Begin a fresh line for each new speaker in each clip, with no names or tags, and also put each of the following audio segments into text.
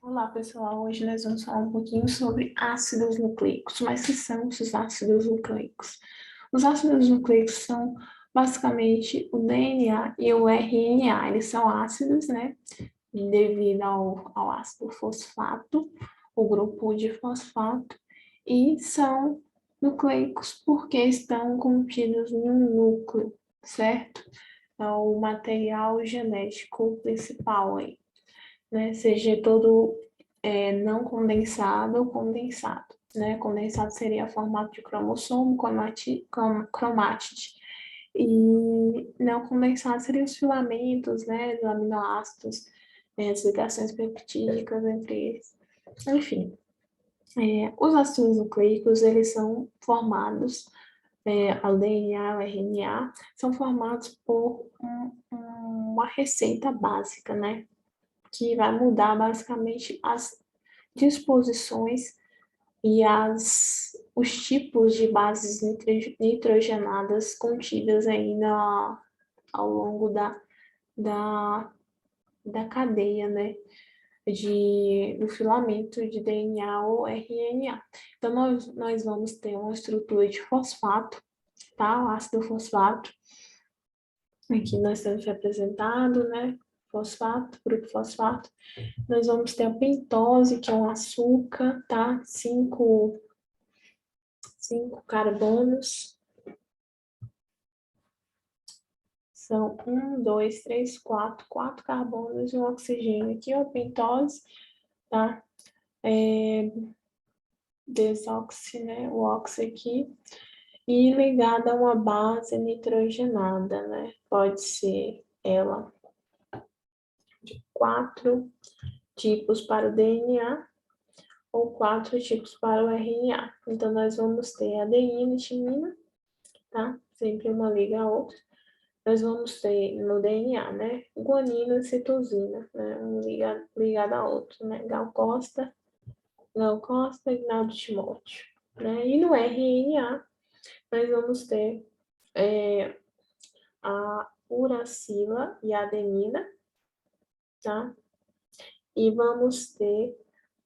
Olá, pessoal. Hoje nós vamos falar um pouquinho sobre ácidos nucleicos. Mas o que são esses ácidos nucleicos? Os ácidos nucleicos são basicamente o DNA e o RNA. Eles são ácidos, né? Devido ao ácido fosfato, o grupo de fosfato, e são nucleicos porque estão contidos em um núcleo, certo? É o material genético principal aí, né? Seja todo não condensado ou condensado, né? Condensado seria formato de cromossomo, cromátide. E não condensado seriam os filamentos, né? Dos aminoácidos, as ligações peptídicas entre eles. Enfim, os ácidos nucleicos, eles são formados, o DNA, o RNA, são formados por uma receita básica, né? Que vai mudar basicamente as disposições e os tipos de bases nitrogenadas contidas aí ao longo da, da cadeia, né, do filamento de DNA ou RNA. Então, nós vamos ter uma estrutura de fosfato, tá? O ácido fosfato. Aqui nós temos representado, né? Fosfato, grupo fosfato. Nós vamos ter a pentose, que é um açúcar, tá? Cinco carbonos. São quatro carbonos e um oxigênio. Aqui é a pentose, tá? Desoxi, né? O oxi aqui. E ligada a uma base nitrogenada, né? Pode ser ela de 4 tipos para o DNA ou 4 tipos para o RNA. Então, nós vamos ter adenina e timina, tá? Sempre uma liga a outra. Nós vamos ter no DNA, né? Guanina e citosina, né? Um ligado a outro, né? Gal Costa, Ignaldo Timóteo, né? E no RNA, nós vamos ter a uracila e a adenina, tá? E vamos ter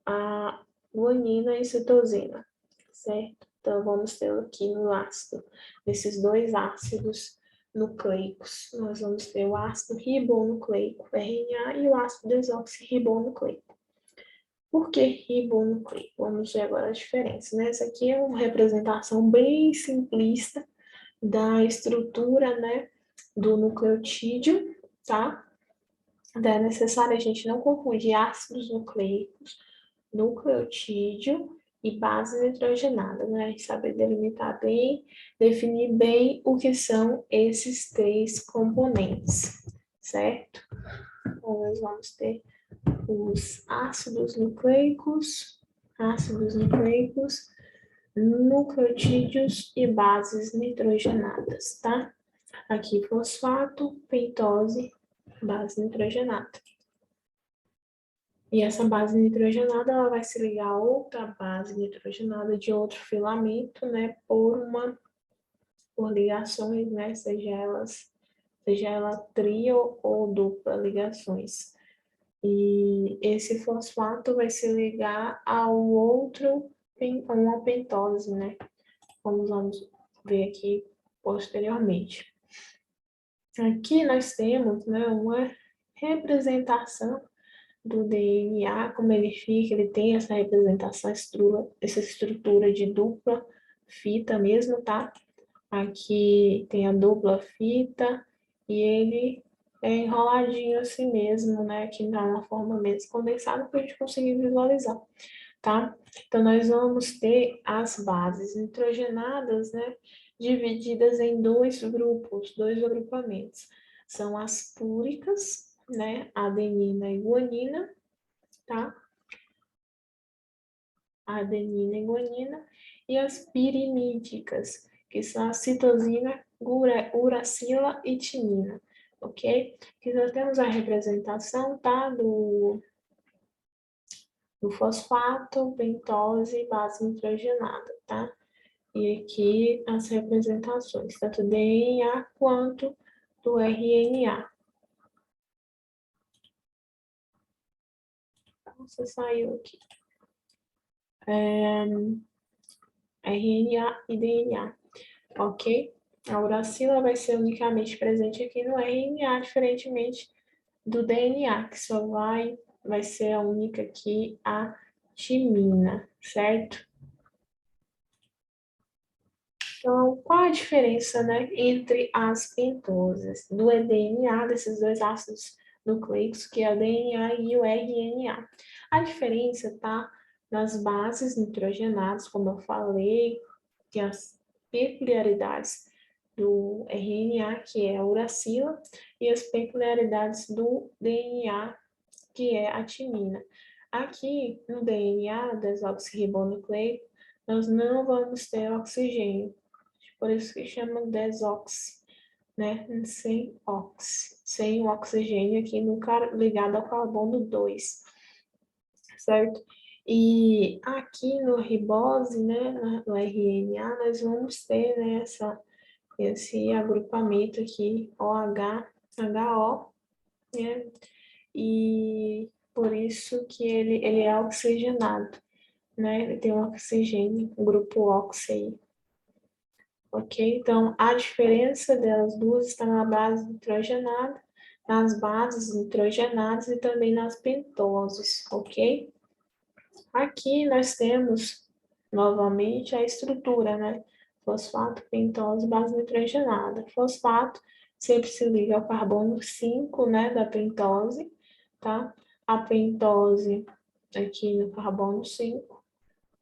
a guanina e citosina, certo? Então, vamos ter aqui no ácido, nesses dois ácidos nucleicos. Nós vamos ter o ácido ribonucleico, RNA, e o ácido desoxirribonucleico. Por que ribonucleico? Vamos ver agora a diferença, né? Essa aqui é uma representação bem simplista da estrutura, né, do nucleotídeo, tá? Então, é necessário a gente não confundir ácidos nucleicos, nucleotídeo e base nitrogenada, né? A gente saber delimitar bem, definir bem o que são esses três componentes, certo? Então, nós vamos ter os nucleotídeos e bases nitrogenadas, tá? Aqui fosfato, pentose, base nitrogenada. E essa base nitrogenada, ela vai se ligar a outra base nitrogenada de outro filamento, né, por ligações, né, seja ela trio ou dupla ligações. E esse fosfato vai se ligar ao outro, a uma pentose, né, como vamos ver aqui posteriormente. Aqui nós temos, né, uma representação do DNA, como ele fica, ele tem essa representação, essa estrutura de dupla fita mesmo, tá? Aqui tem a dupla fita e ele é enroladinho assim mesmo, né? Aqui dá uma forma menos condensada para a gente conseguir visualizar, tá? Então, nós vamos ter as bases nitrogenadas, né? Divididas em dois grupos, dois agrupamentos. São as púricas, né? Adenina e guanina, tá? Adenina e guanina, e as pirimídicas, que são a citosina, uracila e timina, ok? Aqui nós temos a representação, tá? Do fosfato, pentose e base nitrogenada, tá? E aqui as representações, tanto do DNA quanto do RNA. Nossa, saiu aqui. RNA e DNA, ok? A uracila vai ser unicamente presente aqui no RNA, diferentemente do DNA, que só vai ser a única aqui, a timina, certo? Então, qual a diferença, né, entre as pentosas do DNA, desses dois ácidos nucleicos, que é o DNA e o RNA? A diferença está nas bases nitrogenadas, como eu falei, que as peculiaridades do RNA, que é a uracila, e as peculiaridades do DNA, que é a timina. Aqui no DNA, desoxirribonucleico, nós não vamos ter oxigênio, por isso que chama desoxi, né? Sem o oxigênio aqui no ligado ao carbono 2, certo? E aqui no ribose, né, no RNA, nós vamos ter, né, esse agrupamento aqui, OH, HO, né? E por isso que ele é oxigenado, né? Ele tem um oxigênio, o grupo oxi aí. Ok? Então, a diferença delas duas está na base nitrogenada, nas bases nitrogenadas e também nas pentoses, ok? Aqui nós temos, novamente, a estrutura, né? Fosfato, pentose, base nitrogenada. Fosfato sempre se liga ao carbono 5, né, da pentose, tá? A pentose aqui no carbono 5,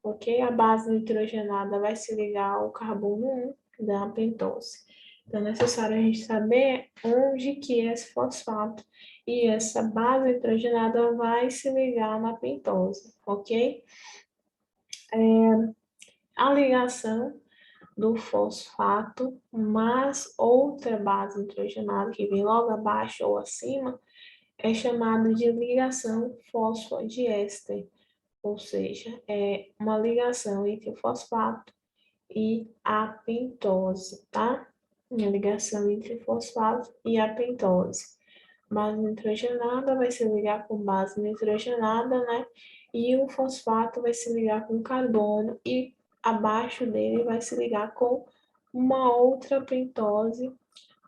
ok? A base nitrogenada vai se ligar ao carbono 1 da pentose. Então, é necessário a gente saber onde que é esse fosfato e essa base nitrogenada vai se ligar na pentose, ok? A ligação do fosfato mais outra base nitrogenada que vem logo abaixo ou acima é chamada de ligação fosfodiéster, ou seja, é uma ligação entre o fosfato e a pentose, tá? Uma ligação entre o fosfato e a pentose. Base nitrogenada vai se ligar com base nitrogenada, né? E o fosfato vai se ligar com carbono e abaixo dele vai se ligar com uma outra pentose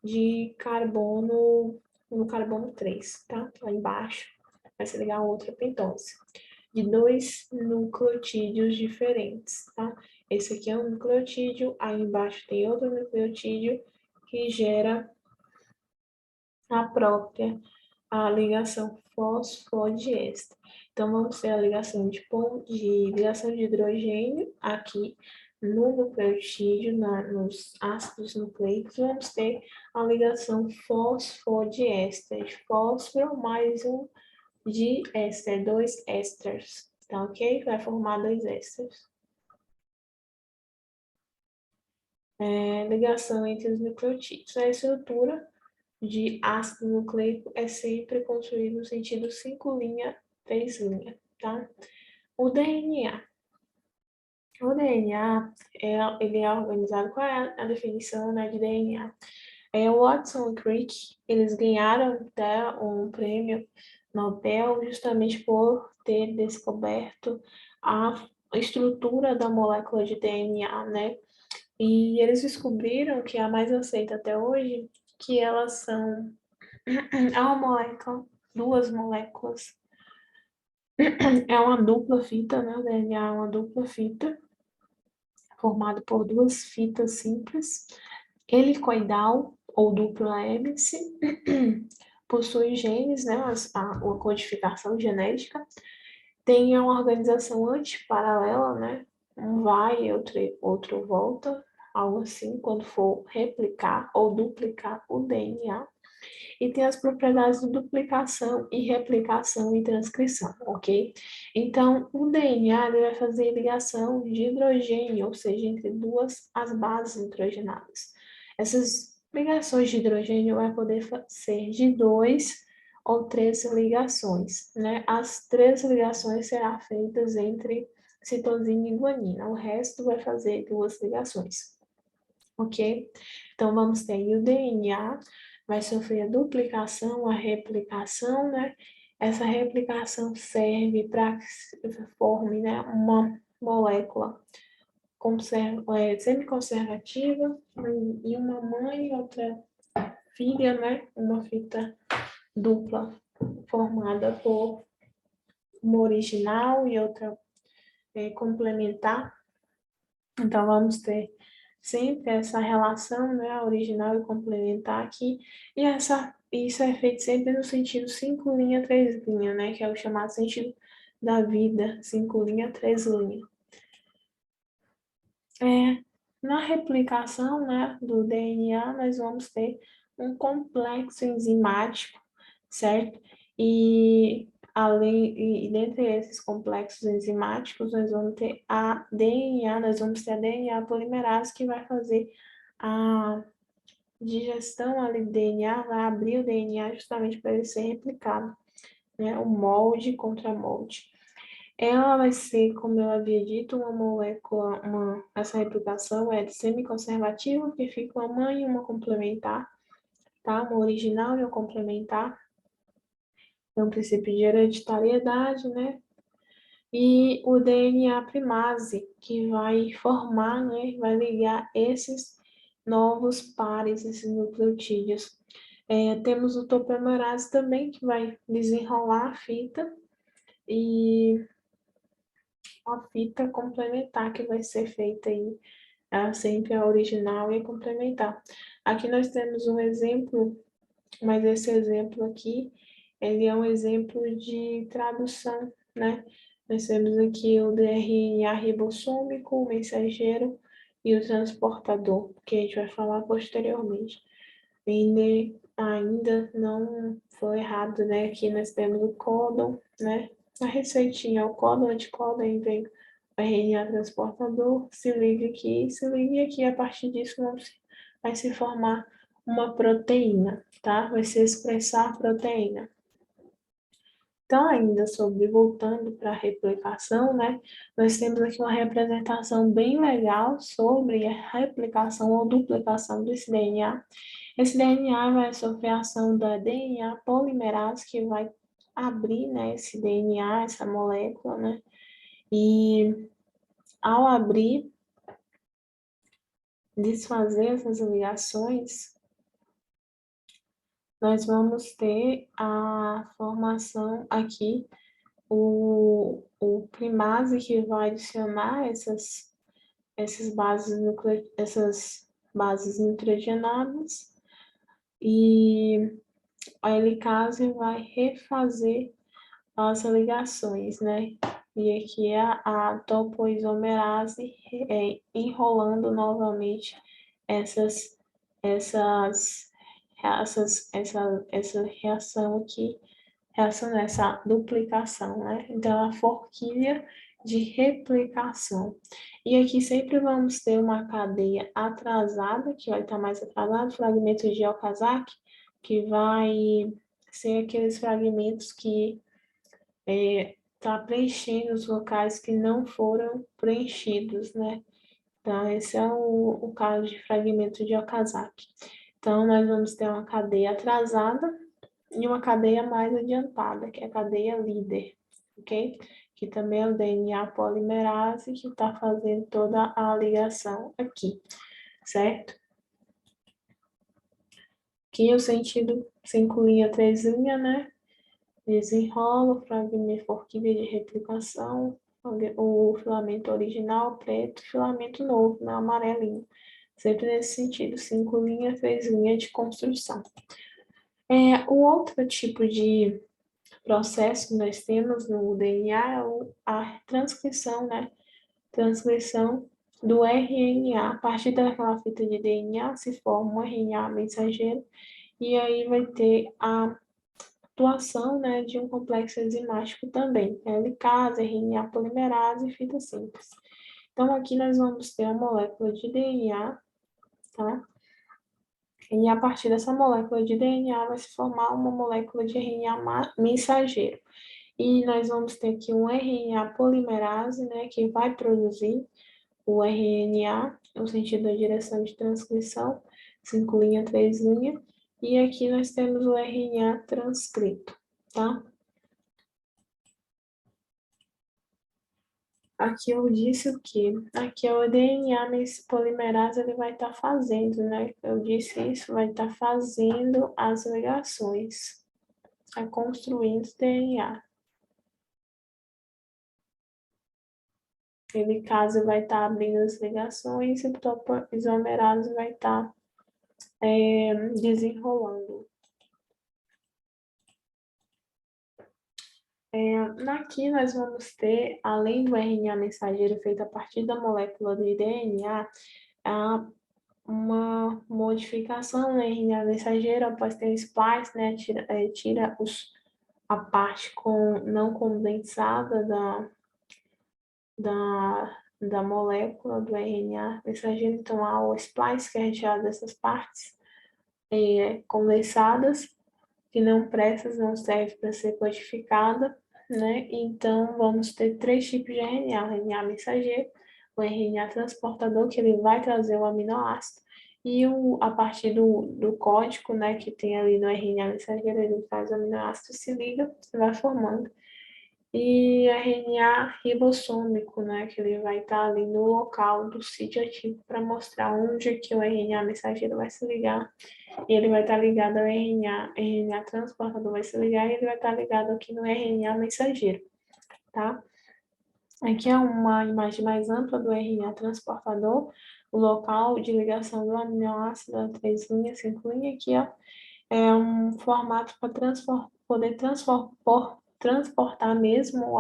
de carbono, no carbono 3, tá? Lá embaixo vai se ligar outra pentose de dois nucleotídeos diferentes, tá? Esse aqui é um nucleotídeo, aí embaixo tem outro nucleotídeo que gera a ligação fosfodiéster. Então, vamos ter a ligação ligação de hidrogênio aqui no nucleotídeo, nos ácidos nucleicos, vamos ter a ligação fosfodiéster, de fósforo mais um de éster, dois ésteres, tá ok? Vai formar dois ésteres. Ligação entre os nucleotídeos. A estrutura de ácido nucleico é sempre construído no sentido 5' 3', tá? O DNA. O DNA, ele é organizado, qual é a definição, né, de DNA? O Watson e Crick, eles ganharam até um prêmio Nobel justamente por ter descoberto a estrutura da molécula de DNA, né? E eles descobriram que a mais aceita até hoje, que elas são uma molécula, duas moléculas. É uma dupla fita, né? O DNA é uma dupla fita, formado por duas fitas simples, helicoidal ou dupla hélice, possui genes, né? A codificação genética, tem uma organização antiparalela, né? Um vai, outro volta, algo assim, quando for replicar ou duplicar o DNA. E tem as propriedades de duplicação e replicação e transcrição, ok? Então, o DNA ele vai fazer ligação de hidrogênio, ou seja, entre as bases nitrogenadas. Essas ligações de hidrogênio vai poder ser de 2 ou 3 ligações, né? As 3 ligações serão feitas entre citosina e guanina, o resto vai fazer 2 ligações, ok? Então, vamos ter aí o DNA, vai sofrer a duplicação, a replicação, né? Essa replicação serve para que se forme, né, uma molécula semi-conservativa e uma mãe e outra filha, né, uma fita dupla formada por uma original e outra complementar. Então, vamos ter sempre essa relação, né, original e complementar aqui, e isso é feito sempre no sentido 5 linha, 3 linha, né, que é o chamado sentido da vida, 5 linha, 3 linha. Na replicação, né, do DNA, nós vamos ter um complexo enzimático, certo? E dentre esses complexos enzimáticos, nós vamos ter nós vamos ter a DNA polimerase que vai fazer a digestão ali do DNA, vai abrir o DNA justamente para ele ser replicado, né? O molde contra molde. Ela vai ser, como eu havia dito, uma molécula, essa replicação é de semi-conservativa, que fica uma mãe e uma complementar, tá? Uma original e uma complementar. É um princípio de hereditariedade, né? E o DNA primase, que vai formar, né? Vai ligar esses novos pares, esses nucleotídeos. Temos o topomerase também, que vai desenrolar a fita, e a fita complementar que vai ser feita aí, sempre a original e a complementar. Aqui nós temos um exemplo, mas esse exemplo aqui, ele é um exemplo de tradução, né? Nós temos aqui o DNA ribossômico, o mensageiro e o transportador, que a gente vai falar posteriormente. Ainda não foi errado, né? Aqui nós temos o códon, né? A receitinha, o códon, anticódon, aí vem o RNA transportador, se ligue aqui, a partir disso vai se formar uma proteína, tá? Vai se expressar a proteína. Então, ainda voltando para a replicação, né? Nós temos aqui uma representação bem legal sobre a replicação ou duplicação desse DNA. Esse DNA vai sofrer a ação da DNA polimerase, que vai abrir, né, esse DNA, essa molécula, né? E ao abrir, desfazer essas ligações, nós vamos ter a formação aqui, o primase que vai adicionar essas bases nitrogenadas, e a helicase vai refazer as ligações, né? E aqui é a topoisomerase enrolando novamente essas, essas, essa reação aqui, reação nessa duplicação, né? Então, a forquilha de replicação. E aqui sempre vamos ter uma cadeia atrasada, que vai estar mais atrasado, fragmentos de Okazaki, que vai ser aqueles fragmentos que tá preenchendo os locais que não foram preenchidos, né? Então, esse é o caso de fragmento de Okazaki. Então, nós vamos ter uma cadeia atrasada e uma cadeia mais adiantada, que é a cadeia líder, ok? Que também é o DNA polimerase, que está fazendo toda a ligação aqui, certo? Aqui o sentido 5 linha, 3 linha, né? Desenrola o fragmento forquilha de replicação, o filamento original preto, filamento novo, né, amarelinho. Sempre nesse sentido, 5 linhas, 3 linhas de construção. O outro tipo de processo que nós temos no DNA é a transcrição, né? Transcrição do RNA. A partir daquela fita de DNA se forma um RNA mensageiro, e aí vai ter a atuação, né, de um complexo enzimático também, helicase, RNA polimerase e fitossíntese. Então, aqui nós vamos ter a molécula de DNA, tá? E a partir dessa molécula de DNA vai se formar uma molécula de RNA mensageiro. E nós vamos ter aqui um RNA polimerase, né, que vai produzir o RNA, no sentido da direção de transcrição, 5 linha, 3 linha. E aqui nós temos o RNA transcrito, tá? Aqui eu disse o quê? Aqui é o DNA polimerase, ele vai estar fazendo, né? Eu disse isso, vai estar fazendo as ligações, está construindo DNA. Ele, caso, vai estar abrindo as ligações e o topoisomerase vai estar desenrolando. Aqui nós vamos ter, além do RNA mensageiro feito a partir da molécula de DNA, uma modificação no RNA mensageiro após ter splice, né, tira a parte não condensada da molécula do RNA mensageiro. Então, há o splice, que é retirado dessas partes condensadas, que não prestas, não serve para ser codificada, né? Então, vamos ter três tipos de RNA: o RNA mensageiro, o RNA transportador, que ele vai trazer o aminoácido, e a partir do código, né, que tem ali no RNA mensageiro, ele faz o aminoácido, se liga e vai formando. E RNA ribossômico, né, que ele vai estar ali no local do sítio ativo para mostrar onde que o RNA mensageiro vai se ligar. E ele vai estar ligado ao RNA transportador vai se ligar e ele vai estar ligado aqui no RNA mensageiro, tá? Aqui é uma imagem mais ampla do RNA transportador, o local de ligação do aminoácido, a 3', 5', aqui, ó, é um formato para poder transportar mesmo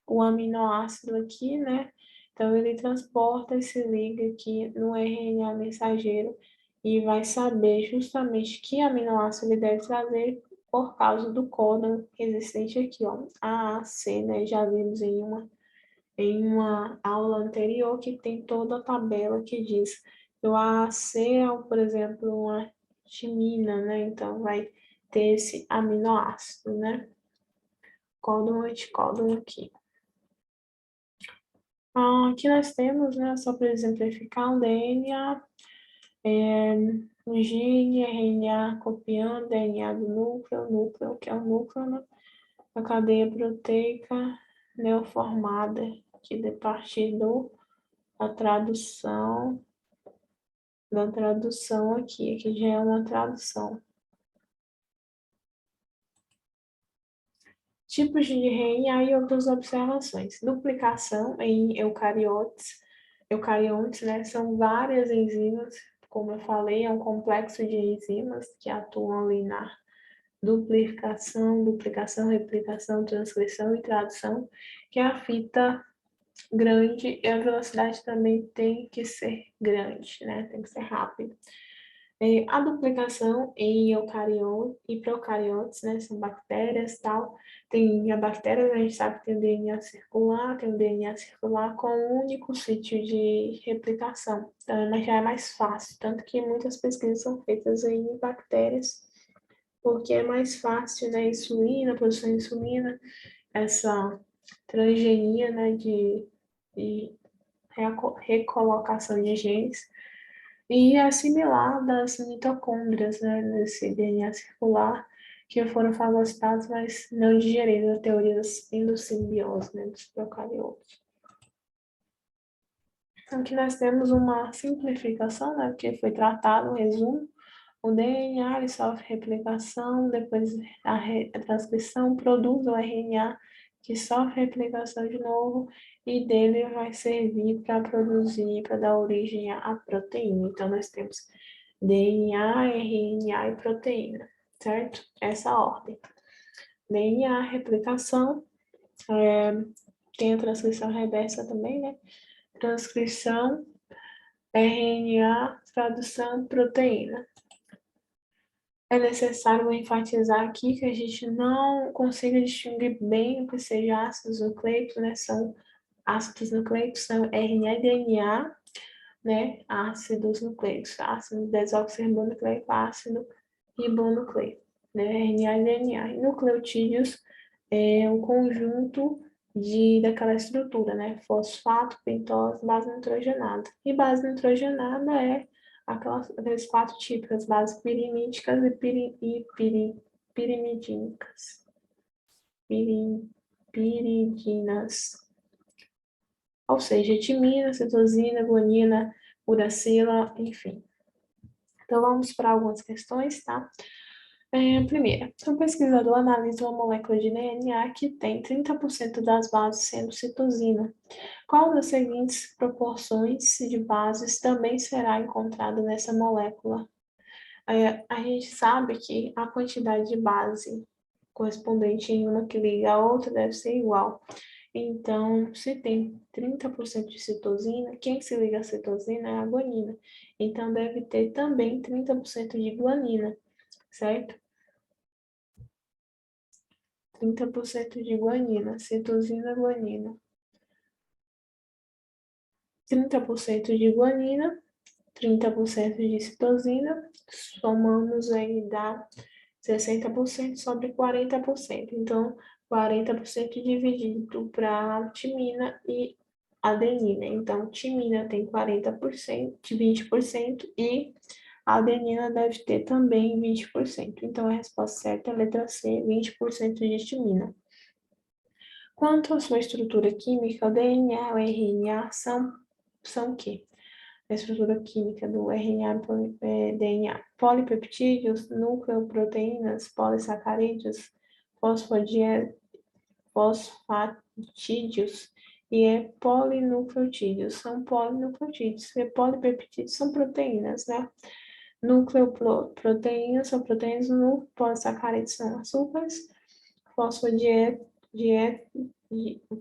o aminoácido aqui, né? Então, ele transporta e se liga aqui no RNA mensageiro e vai saber justamente que aminoácido ele deve trazer por causa do códon existente aqui, ó, AAC, né? Já vimos em uma aula anterior que tem toda a tabela que diz que o AAC é, por exemplo, uma timina, né? Então, vai ter esse aminoácido, né? Códon anticódon aqui. Aqui nós temos, né, só para exemplificar, o DNA, o gene, RNA copiando, DNA do núcleo, que é o núcleo, né, a cadeia proteica neoformada, que de partir da tradução aqui já é uma tradução. Tipos de RNA e outras observações. Duplicação em eucariontes, né, são várias enzimas, como eu falei, é um complexo de enzimas que atuam ali na duplicação, replicação, transcrição e tradução, que é a fita grande e a velocidade também tem que ser grande, né, tem que ser rápida. A duplicação em eucariotes e procariotes, né, são bactérias e tal. Tem a bactéria, a gente sabe que tem o DNA circular, tem o DNA circular com um único sítio de replicação. Então, mas já é mais fácil, tanto que muitas pesquisas são feitas em bactérias, porque é mais fácil, né, produção de insulina, essa transgenia, né, de recolocação de genes, e assimilar das mitocôndrias, né, desse DNA circular, que foram fagocitados, mas não digeridos, a teoria das endossimbiose, né, dos procariotos. Então, aqui nós temos uma simplificação, né, que foi tratado, um resumo. O DNA ele sofre replicação, depois a transcrição produz o RNA, que sofre replicação de novo, e dele vai servir para produzir, para dar origem à proteína. Então, nós temos DNA, RNA e proteína, certo? Essa ordem. DNA, replicação, tem a transcrição reversa também, né? Transcrição, RNA, tradução, proteína. É necessário enfatizar aqui que a gente não consiga distinguir bem o que seja ácidos nucleicos, né? São ácidos nucleicos, são RNA e DNA, né? Ácidos nucleicos, ácido desoxirribonucleico, ácido ribonucleico, né? RNA e DNA. E nucleotídeos é o conjunto daquela estrutura, né? Fosfato, pentose, base nitrogenada. E base nitrogenada é aqueles quatro tipos, as bases pirimídicas e pirimidínicas. Piridinas. ou seja, timina, citosina, guanina, uracila, enfim. Então, vamos para algumas questões, tá? Primeira, um pesquisador analisa uma molécula de DNA que tem 30% das bases sendo citosina. Qual das seguintes proporções de bases também será encontrada nessa molécula? A gente sabe que a quantidade de base correspondente em uma que liga a outra deve ser igual. Então, se tem 30% de citosina, quem se liga à citosina é a guanina. Então, deve ter também 30% de guanina, certo? 30% de guanina, citosina, guanina. 30% de guanina, 30% de citosina, somamos aí dá 60% sobre 40%. Então, 40% dividido para timina e adenina. Então, timina tem 40%, de 20% e a adenina deve ter também 20%. Então, a resposta certa é a letra C, 20% de timina. Quanto à sua estrutura química, o DNA e o RNA são o quê? A estrutura química do RNA e DNA. Polipeptídeos, nucleoproteínas, polissacarídeos, fosfatídeos e polinucleotídeos. São polinucleotídeos. E polipeptídeos são proteínas, né? Nucleoproteínas são proteínas, polissacarídeos são açúcares,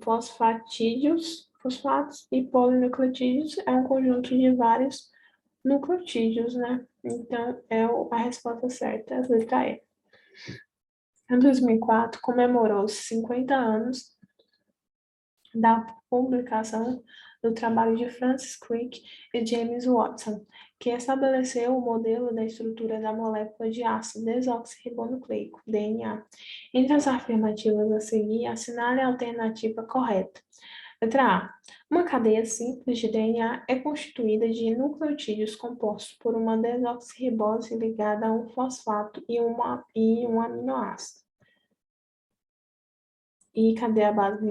fosfatídeos, fosfatos e polinucleotídeos é um conjunto de vários nucleotídeos, né? Então, é a resposta certa, a letra E. Em 2004, comemorou-se 50 anos da publicação do trabalho de Francis Crick e James Watson, que estabeleceu o modelo da estrutura da molécula de ácido desoxirribonucleico, DNA. Entre as afirmativas a seguir, assinale a alternativa correta. Letra A. Uma cadeia simples de DNA é constituída de nucleotídeos compostos por uma desoxirribose ligada a um fosfato e um aminoácido. E cadê a base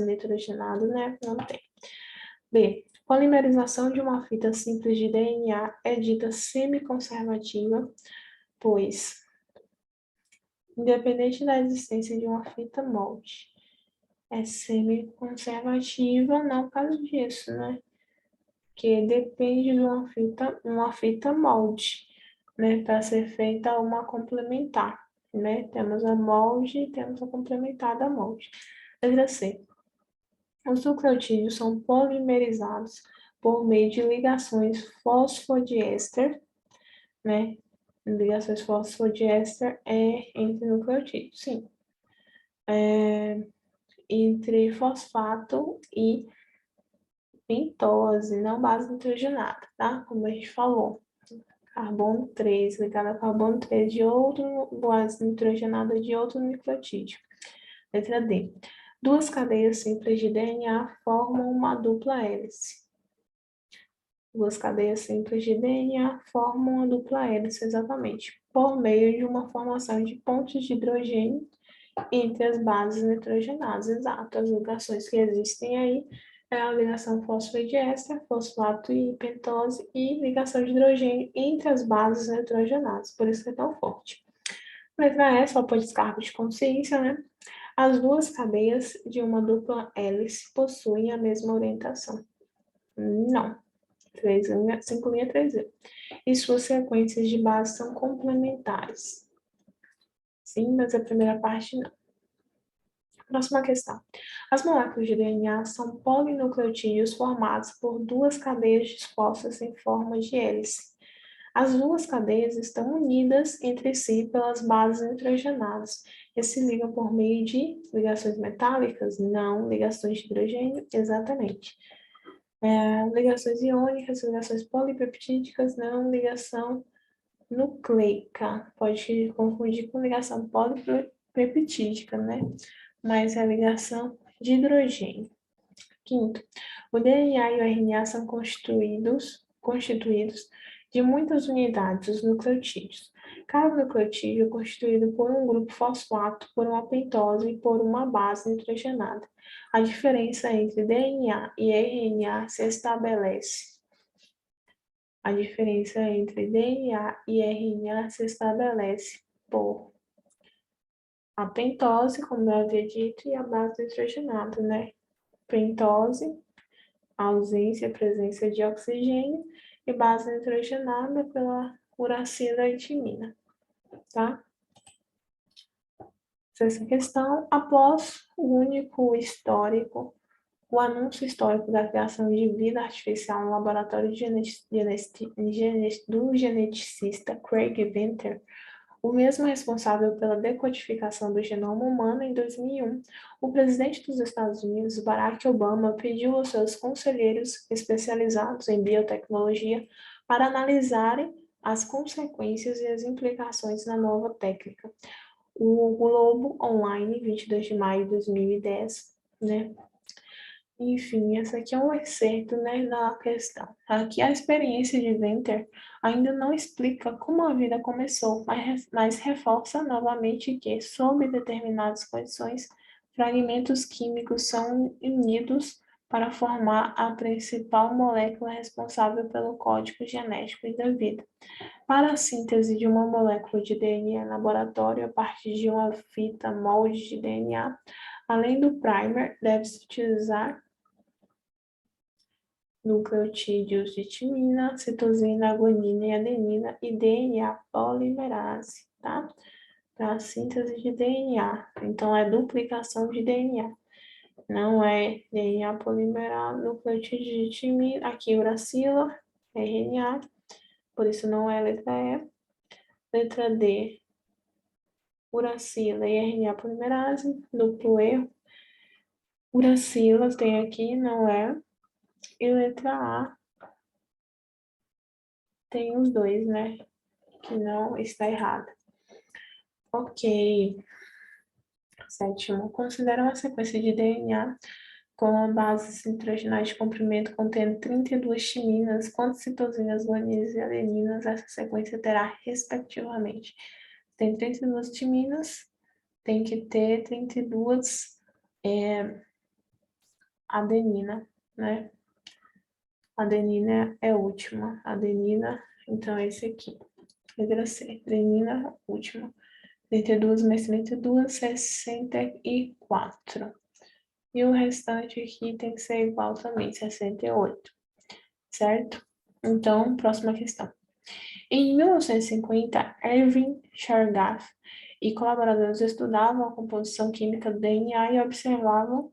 nitrogenada, né? Não tem. B. Polimerização de uma fita simples de DNA é dita semiconservativa, pois, independente da existência de uma fita molde, é semiconservativa não por causa disso, né? Que depende de uma fita molde, né? Para ser feita uma complementar, né? Temos a molde e temos a complementar da molde. Letra C. Os nucleotídeos são polimerizados por meio de ligações fosfodiéster, né? Ligações fosfodiéster entre nucleotídeos, sim. Entre fosfato e pentose, não base nitrogenada, tá? Como a gente falou. Carbono 3 ligado a carbono 3 de outro, base nitrogenada de outro nucleotídeo. Letra D. Duas cadeias simples de DNA formam uma dupla hélice. Duas cadeias simples de DNA formam uma dupla hélice, exatamente, por meio de uma formação de pontos de hidrogênio entre as bases nitrogenadas. Exato, as ligações que existem aí é a ligação fosfodiéster, fosfato e pentose, e ligação de hidrogênio entre as bases nitrogenadas, por isso que é tão forte. Letra E, só por descargo de consciência, né? As duas cadeias de uma dupla hélice possuem a mesma orientação. Não. 5 linha 3 e suas sequências de base são complementares. Sim, mas a primeira parte não. Próxima questão. As moléculas de DNA são polinucleotídeos formados por duas cadeias dispostas em forma de hélice. As duas cadeias estão unidas entre si pelas bases nitrogenadas e se ligam por meio de ligações metálicas? Não. Ligações de hidrogênio? Exatamente. Ligações iônicas, ligações polipeptídicas, não. Ligação nucleica. Pode confundir com ligação polipeptídica, né? Mas é a ligação de hidrogênio. Quinto, o DNA e o RNA são constituídos de muitas unidades, os nucleotídeos. Cada nucleotídeo é constituído por um grupo fosfato, por uma pentose e por uma base nitrogenada. A diferença entre DNA e RNA se estabelece. A diferença entre DNA e RNA se estabelece por a pentose, como eu havia dito, e a base nitrogenada, né? Pentose, ausência, presença de oxigênio, e base nitrogenada pela uracila e timina, tá? Essa questão, após o único histórico, o anúncio histórico da criação de vida artificial no laboratório do geneticista Craig Venter, o mesmo responsável pela decodificação do genoma humano em 2001, o presidente dos Estados Unidos, Barack Obama, pediu aos seus conselheiros especializados em biotecnologia para analisarem as consequências e as implicações da nova técnica. O Globo Online, 22 de maio de 2010, né? Enfim, essa aqui é um excerto, né, da questão. Aqui a experiência de Venter ainda não explica como a vida começou, mas reforça novamente que, sob determinadas condições, fragmentos químicos são unidos para formar a principal molécula responsável pelo código genético da vida. Para a síntese de uma molécula de DNA em laboratório a partir de uma fita molde de DNA, além do primer, deve-se utilizar nucleotídeos de timina, citosina, guanina e adenina e DNA polimerase, tá? Para a síntese de DNA. Então, é duplicação de DNA. Não é DNA polimerase, nucleotídeo de timina, aqui uracila, RNA, por isso não é letra E. Letra D, uracila e RNA polimerase, duplo erro. Uracila tem aqui, não é. E letra A tem os dois, né? Que não está errado. Ok. Sétimo, considera uma sequência de DNA com a base nitrogenada de comprimento contendo 32 timinas, quantas citosinas, guaninas e adeninas essa sequência terá, respectivamente. Tem 32 timinas, tem que ter 32 adenina, né? Adenina é a última. Adenina, então é esse aqui. Letra C. Adenina, última. 32 mais 32, 64. E o restante aqui tem que ser igual também, 68. Certo? Então, próxima questão. Em 1950, Erwin Chargaff e colaboradores estudavam a composição química do DNA e observaram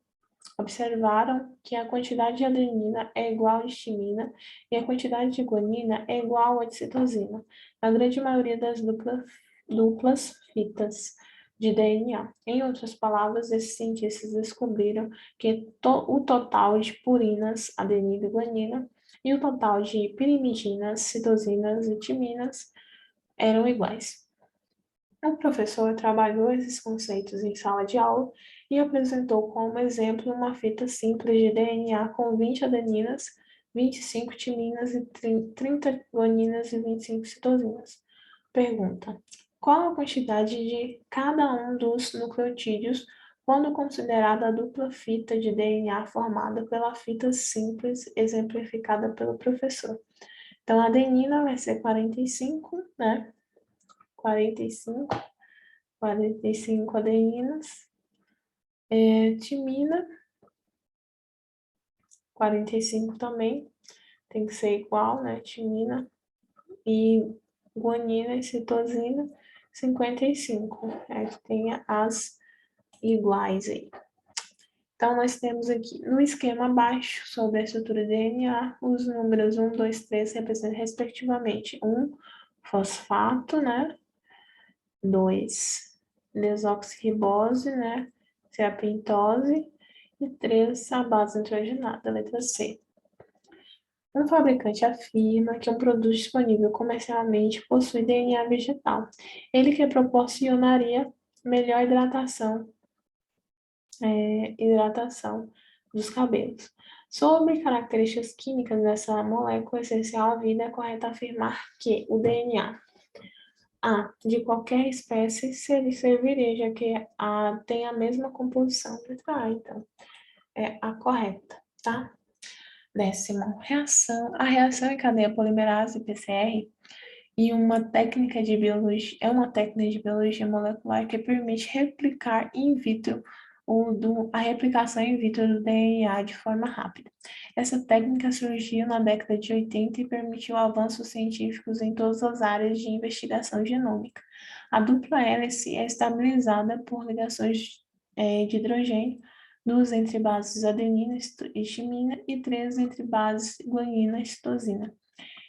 que a quantidade de adenina é igual a de timina e a quantidade de guanina é igual a de citosina, na grande maioria das duplas fitas de DNA. Em outras palavras, esses cientistas descobriram que o total de purinas, adenina e guanina, e o total de pirimidinas, citosinas e timinas eram iguais. O professor trabalhou esses conceitos em sala de aula e apresentou como exemplo uma fita simples de DNA com 20 adeninas, 25 timinas e 30 guaninas e 25 citosinas. Pergunta: qual a quantidade de cada um dos nucleotídeos quando considerada a dupla fita de DNA formada pela fita simples exemplificada pelo professor? Então, a adenina vai ser 45, né? 45 adeninas, timina, 45 também, tem que ser igual, né, timina, e guanina e citosina, 55, tem as iguais aí. Então, nós temos aqui, no esquema abaixo, sobre a estrutura de DNA, os números 1, 2, 3 representam, respectivamente, 1, fosfato, né, 2, desoxirribose, né, que é a pentose, e 3, a base nitrogenada, letra C. Um fabricante afirma que um produto disponível comercialmente possui DNA vegetal. Ele que proporcionaria melhor hidratação dos cabelos. Sobre características químicas dessa molécula essencial à vida, é correto afirmar que o DNA de qualquer espécie serviria, já que tem a mesma composição. Então, é a correta, tá? Décimo, reação. A reação em cadeia polimerase PCR e uma técnica de biologia, é uma técnica de biologia molecular que permite replicar in vitro a replicação in vitro do DNA de forma rápida. Essa técnica surgiu na década de 80 e permitiu avanços científicos em todas as áreas de investigação genômica. A dupla hélice é estabilizada por ligações de hidrogênio, duas entre bases adenina e timina e três entre bases guanina e citosina.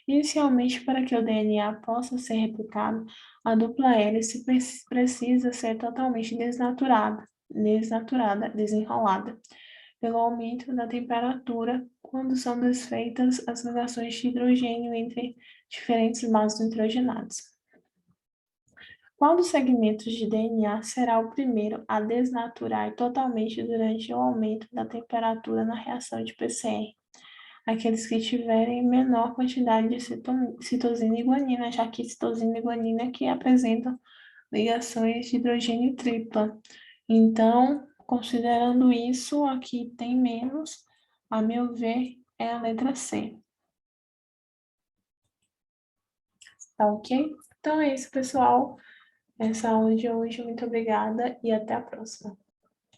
Inicialmente, para que o DNA possa ser replicado, a dupla hélice precisa ser totalmente desenrolada, pelo aumento da temperatura quando são desfeitas as ligações de hidrogênio entre diferentes bases nitrogenadas. Qual dos segmentos de DNA será o primeiro a desnaturar totalmente durante o aumento da temperatura na reação de PCR? Aqueles que tiverem menor quantidade de citosina e guanina, já que citosina e guanina que apresentam ligações de hidrogênio tripla. Então, considerando isso, aqui tem menos, a meu ver, é a letra C. Tá ok? Então é isso, pessoal. Essa aula de hoje, muito obrigada e até a próxima.